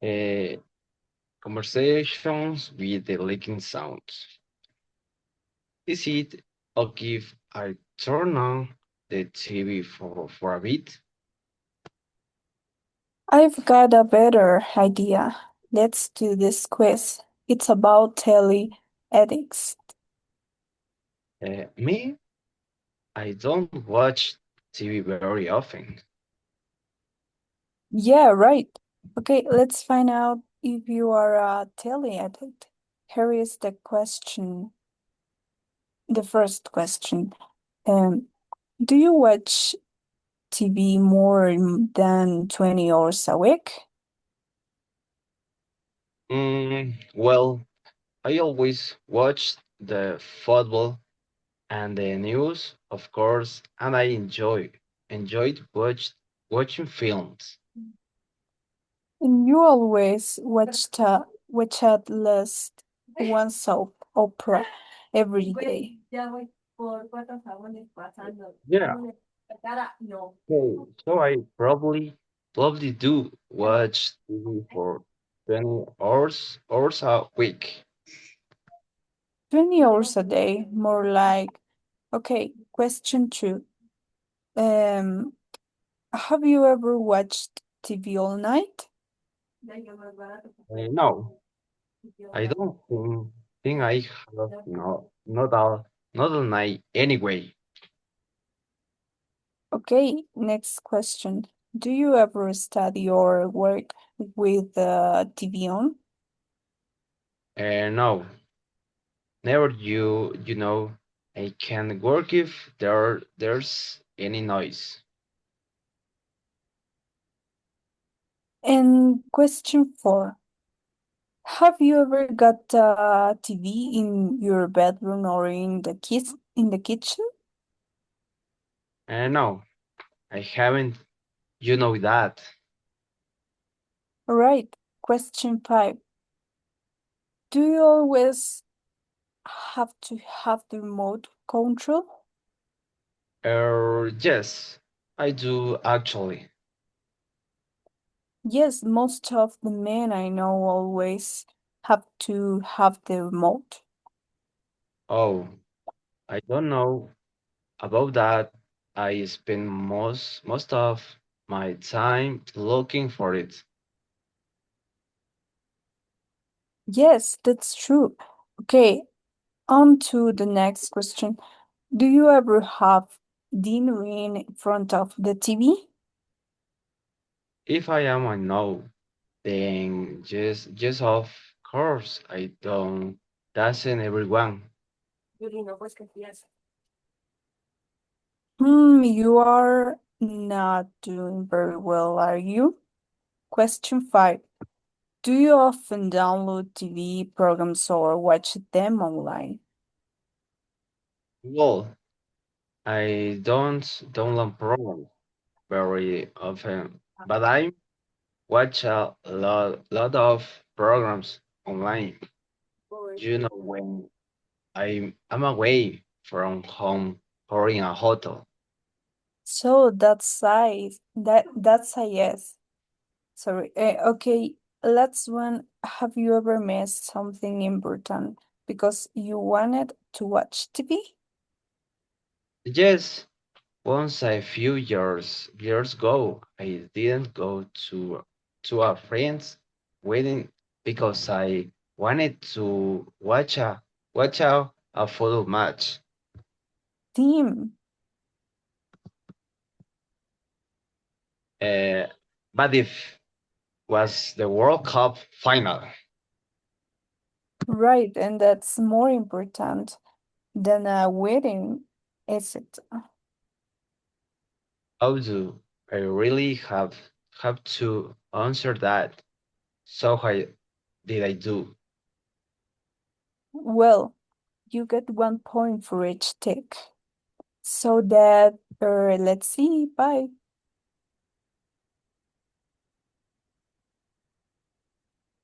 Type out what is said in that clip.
Uh, Conversations with the leaking sounds. Is it okay if I turn on the TV for a bit? I've got a better idea. Let's do this quiz. It's about tele ethics. Me, I don't watch TV very often. Yeah, right. Okay, let's find out if you are a tele addict. Here is the question. The first question. Um, do you watch TV more than 20 hours a week? Well, I always watch the football and the news, of course, and I enjoyed watching films. And you always watch at least one soap opera every day. Yeah. Okay, so I probably do watch TV for 20 hours a week. 20 hours a day, more like. Okay, question two. Um, have you ever watched TV all night? No, I don't think I have not all night anyway. Okay, next question. Do you ever study or work with the TV on? No, never you know I can work if there's any noise. And question four. Have you ever got a TV in your bedroom or in the kitchen? No, I haven't. You know that. All right. Question five. Do you always have to have the remote control? Yes, I do actually. Yes, most of the men I know always have to have the remote. Oh, I don't know about that. I spend most of my time looking for it. Yes, that's true. Okay, on to the next question. Do you ever have dinner in front of the TV? If I am a no, then just of course I don't. Doesn't everyone? You are not doing very well, are you? Question five. Do you often download TV programs or watch them online? Well, I don't learn programs very often, but I watch a lot of programs online. You know when I'm away from home or in a hotel. So that's a yes. Sorry. Okay, let's one. Have you ever missed something important because you wanted to watch TV? Yes, once a few years ago, I didn't go to a friend's wedding because I wanted to watch a football match. Team. Uh, but if was the World Cup final, Right, and that's more important than a wedding, is it? how do I really have to answer that? So how did I do? Well, you get 1 point for each tick. So that, let's see, bye.